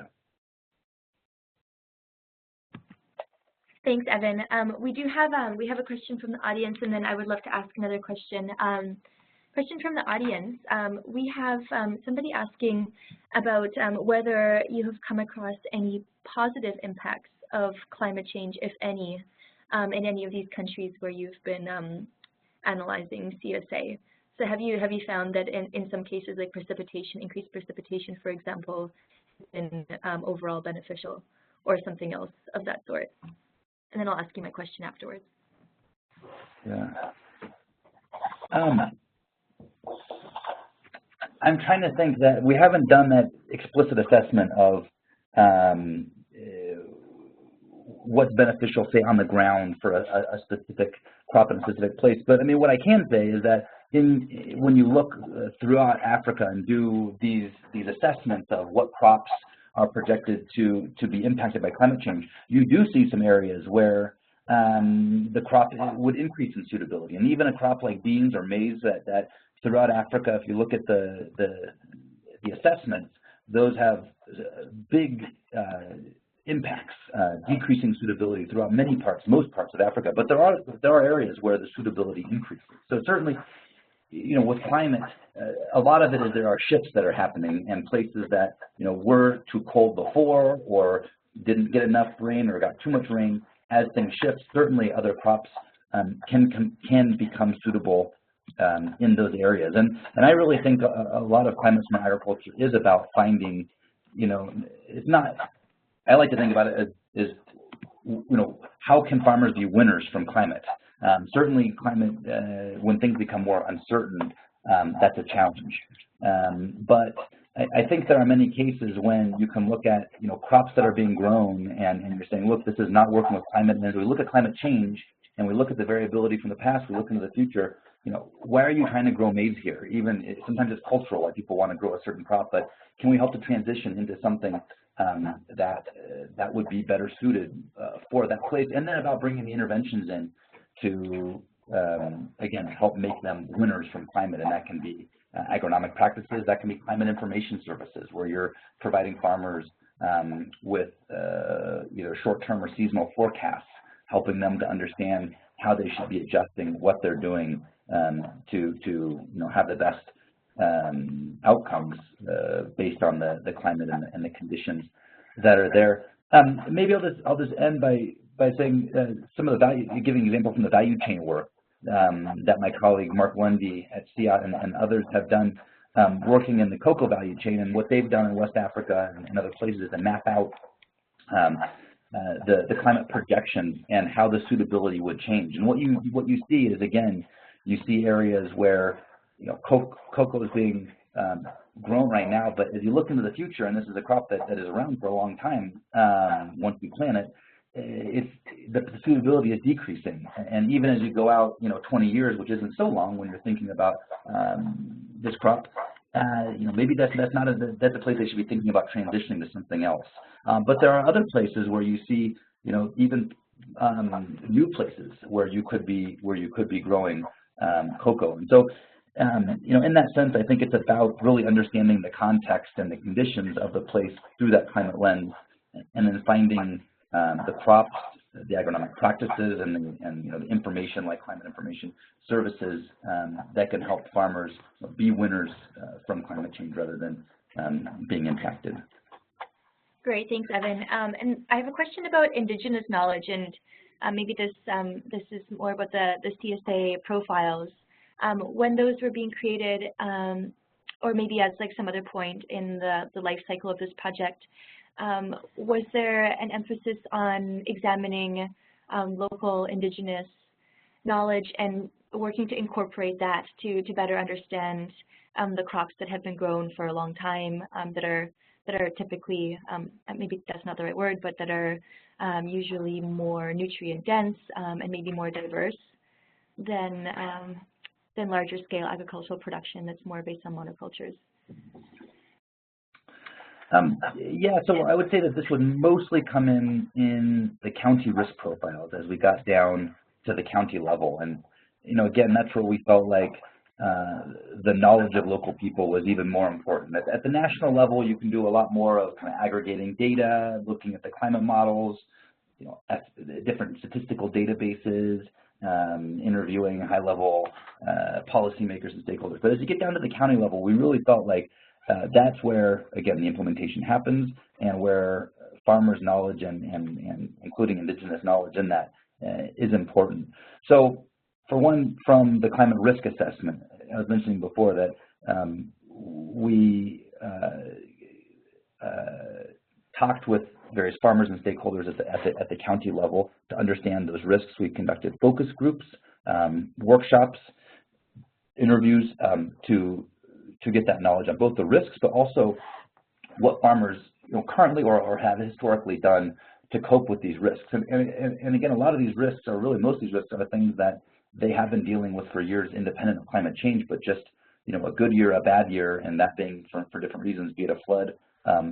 Thanks, Evan. We have a question from the audience, and then I would love to ask another question. Question from the audience. We have somebody asking about whether you have come across any positive impacts of climate change, if any, in any of these countries where you've been analyzing CSA. So have you found that in some cases, like increased precipitation, for example, has been overall beneficial, or something else of that sort? And then I'll ask you my question afterwards. Yeah. I'm trying to think that we haven't done that explicit assessment of what's beneficial, say, on the ground for a specific crop in a specific place. But I mean, what I can say is that when you look throughout Africa and do these assessments of what crops are projected to be impacted by climate change, you do see some areas where the crop would increase in suitability. And even a crop like beans or maize that throughout Africa, if you look at the assessments, those have big impacts, decreasing suitability throughout most parts of Africa. But there are areas where the suitability increases. So certainly, you know, with climate, a lot of it is there are shifts that are happening, and places that, you know, were too cold before, or didn't get enough rain, or got too much rain. As things shift, certainly other crops can become suitable in those areas. And I really think a lot of climate smart agriculture is about finding, you know, it's not, I like to think about it as you know, how can farmers be winners from climate? Certainly climate, when things become more uncertain, that's a challenge. But I think there are many cases when you can look at, you know, crops that are being grown, and you're saying, look, this is not working with climate. And as we look at climate change and we look at the variability from the past, we look into the future, you know, why are you trying to grow maize here? Even sometimes it's cultural, why people want to grow a certain crop, but can we help to transition into something that would be better suited for that place? And then about bringing the interventions in to, again, help make them winners from climate, and that can be agronomic practices, that can be climate information services, where you're providing farmers with either short-term or seasonal forecasts, helping them to understand how they should be adjusting what they're doing to you know, have the best outcomes based on the climate and the conditions that are there. Maybe I'll just end by saying some of the value, giving example from the value chain work that my colleague Mark Lundy at CIAT and others have done, working in the cocoa value chain. And what they've done in West Africa and other places is to map out the climate projections and how the suitability would change. And what you see is, again, you see areas where cocoa is being grown right now, but as you look into the future, and this is a crop that is around for a long time, once you plant it, the suitability is decreasing. And even as you go out, 20 years, which isn't so long when you're thinking about this crop, maybe that's a place they should be thinking about transitioning to something else. But there are other places where you see, even new places where you could be growing cocoa. And so, in that sense, I think it's about really understanding the context and the conditions of the place through that climate lens, and then finding the crops, the agronomic practices, and the information like climate information services that can help farmers be winners from climate change rather than being impacted. Great, thanks, Evan. And I have a question about Indigenous knowledge, and maybe this is more about the CSA profiles. When those were being created, or maybe at some other point in the life cycle of this project, was there an emphasis on examining local Indigenous knowledge and working to incorporate that to better understand the crops that have been grown for a long time, that are typically, maybe that's not the right word, but that are usually more nutrient dense and maybe more diverse than larger scale agricultural production that's more based on monocultures? Yeah, so I would say that this would mostly come in the county risk profiles as we got down to the county level. And, again, that's where we felt like the knowledge of local people was even more important. At the national level, you can do a lot more of kind of aggregating data, looking at the climate models, at different statistical databases, interviewing high-level policymakers and stakeholders. But as you get down to the county level, we really felt like that's where, again, the implementation happens, and where farmers' knowledge and including Indigenous knowledge in that is important. So, for one, from the climate risk assessment, I was mentioning before that we talked with various farmers and stakeholders at the county level to understand those risks. We conducted focus groups, workshops, interviews to get that knowledge on both the risks, but also what farmers currently or have historically done to cope with these risks. And again, a lot of these risks are really, most of these risks are things that they have been dealing with for years independent of climate change, but just a good year, a bad year, and that being for different reasons, be it a flood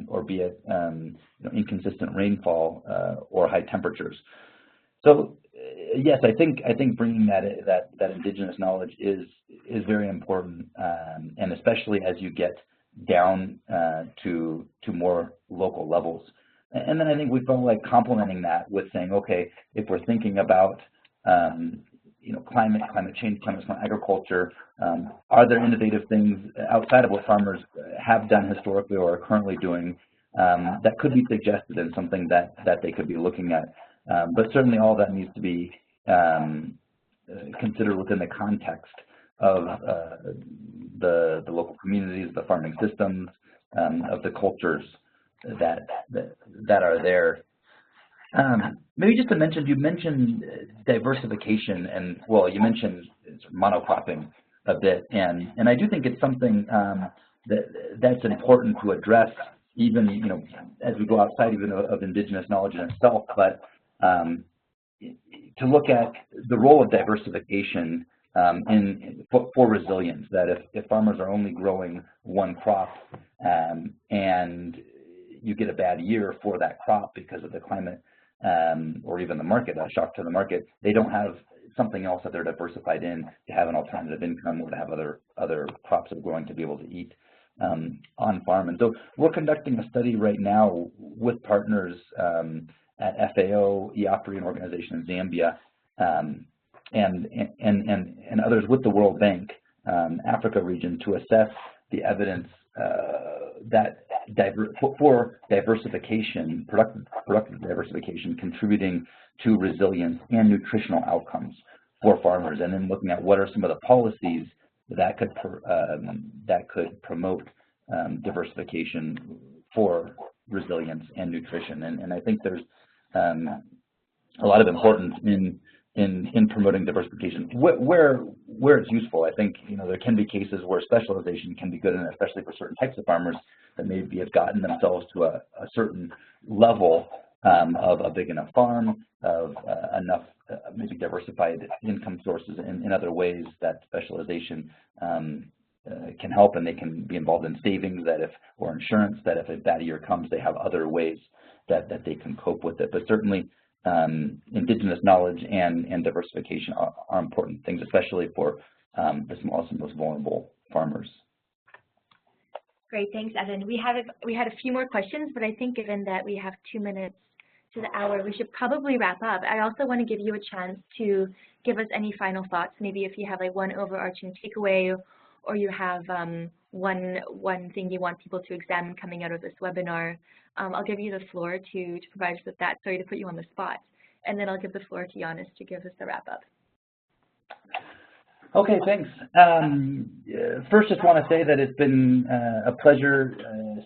or be it inconsistent rainfall or high temperatures. So yes, I think bringing that Indigenous knowledge is very important, and especially as you get down to more local levels. And then I think we felt like complementing that with saying, okay, if we're thinking about climate change, climate smart agriculture, are there innovative things outside of what farmers have done historically or are currently doing that could be suggested and something that they could be looking at? But certainly all that needs to be considered within the context of the local communities, the farming systems, of the cultures that are there. Maybe just to mention, you mentioned diversification, and well, you mentioned monocropping a bit, and I do think it's something that's important to address, even as we go outside even of Indigenous knowledge in itself, but to look at the role of diversification for resilience. That if farmers are only growing one crop and you get a bad year for that crop because of the climate or even the market, a shock to the market, they don't have something else that they're diversified in to have an alternative income or to have other crops that are growing to be able to eat on farm. And so we're conducting a study right now with partners at FAO, EOPRI, an organization in Zambia, and others with the World Bank, Africa region, to assess the evidence for diversification, productive diversification, contributing to resilience and nutritional outcomes for farmers, and then looking at what are some of the policies that could promote diversification for resilience and nutrition. And I think there's a lot of importance in promoting diversification where it's useful. I think there can be cases where specialization can be good, and especially for certain types of farmers that maybe have gotten themselves to a certain level of a big enough farm, of enough maybe diversified income sources in other ways that specialization can help, and they can be involved in savings or insurance that if a bad year comes, they have other ways that they can cope with it. But certainly indigenous knowledge and diversification are important things, especially for the smallest and most vulnerable farmers. Great, thanks, Evan. We had a few more questions, but I think given that we have 2 minutes to the hour, we should probably wrap up. I also want to give you a chance to give us any final thoughts, maybe if you have like one overarching takeaway, or you have one thing you want people to examine coming out of this webinar. I'll give you the floor to provide us with that. Sorry to put you on the spot. And then I'll give the floor to Janis to give us the wrap up. Okay, thanks. First, just want to say that it's been a pleasure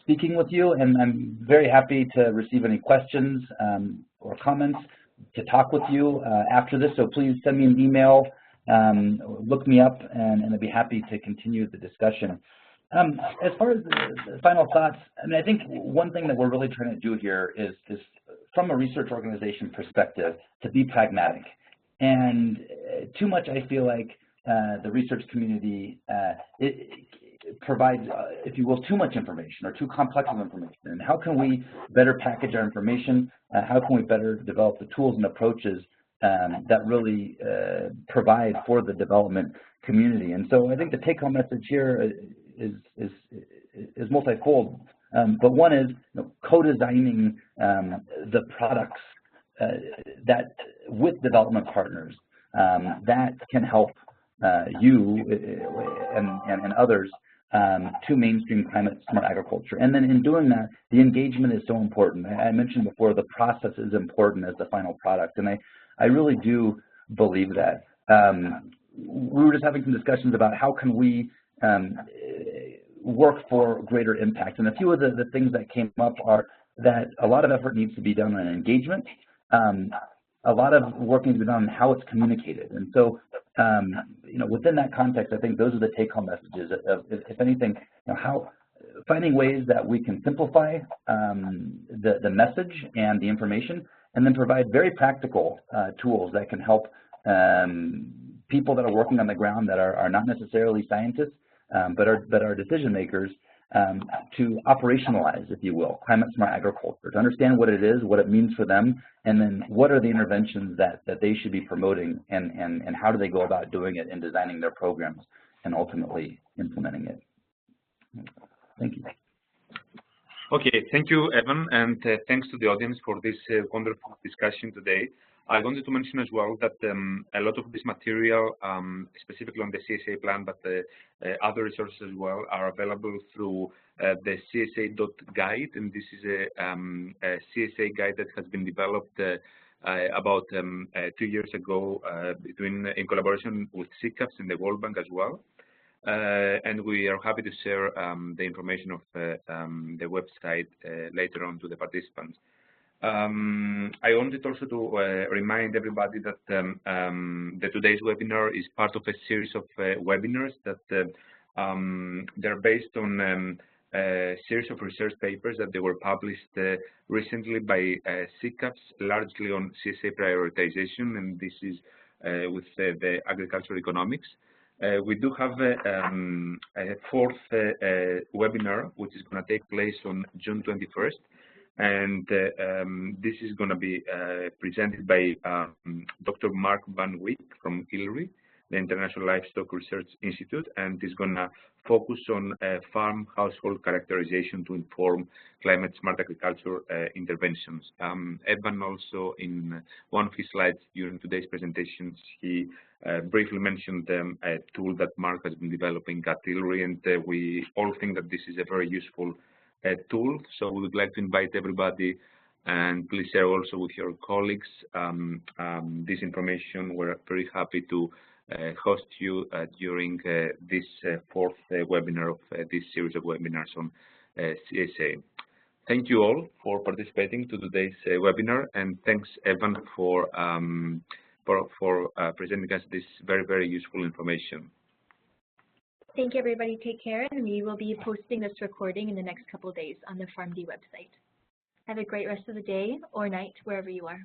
speaking with you, and I'm very happy to receive any questions or comments, to talk with you after this. So please send me an email, look me up, and I'd be happy to continue the discussion. As far as the final thoughts, I think one thing that we're really trying to do here is from a research organization perspective, to be pragmatic. And too much, I feel like, the research community it provides, if you will, too much information or too complex of information. And how can we better package our information? How can we better develop the tools and approaches that really provide for the development community? And so I think the take-home message here is multifold. But one is co-designing the products that with development partners that can help you and others to mainstream climate smart agriculture. And then in doing that, the engagement is so important. I mentioned before, the process is important as the final product, and I really do believe that. We were just having some discussions about how can we work for greater impact, and a few of the things that came up are that a lot of effort needs to be done on engagement. A lot of work needs to be done on how it's communicated. And so, within that context, I think those are the take-home messages. If anything, how finding ways that we can simplify the message and the information, and then provide very practical tools that can help people that are working on the ground that are not necessarily scientists, but are decision makers, to operationalize, if you will, climate smart agriculture, to understand what it is, what it means for them, and then what are the interventions that they should be promoting, and how do they go about doing it in designing their programs and ultimately implementing it. Thank you. Okay, thank you, Evan, and thanks to the audience for this wonderful discussion today. I wanted to mention as well that a lot of this material, specifically on the CSA plan, but other resources as well, are available through the CSA.guide, and this is a CSA guide that has been developed about 2 years ago in collaboration with CCAFs and the World Bank as well. And we are happy to share the information of the website later on to the participants. I wanted also to remind everybody that today's webinar is part of a series of webinars that they're based on a series of research papers that they were published recently by CCAFs, largely on CSA prioritization, and this is with the agricultural economics. We do have a fourth webinar, which is going to take place on June 21st. And this is going to be presented by Dr. Mark Van Wyk from ILRI, the International Livestock Research Institute, and is going to focus on farm household characterization to inform climate smart agriculture interventions. Evan also, in one of his slides during today's presentations, he briefly mentioned a tool that Mark has been developing at ILRI, and we all think that this is a very useful tool. So we would like to invite everybody, and please share also with your colleagues this information. We're very happy to host you during this fourth webinar of this series of webinars on CSA. Thank you all for participating to today's webinar, and thanks Evan for presenting us this very, very useful information. Thank you, everybody. Take care, and we will be posting this recording in the next couple of days on the PharmD website. Have a great rest of the day or night, wherever you are.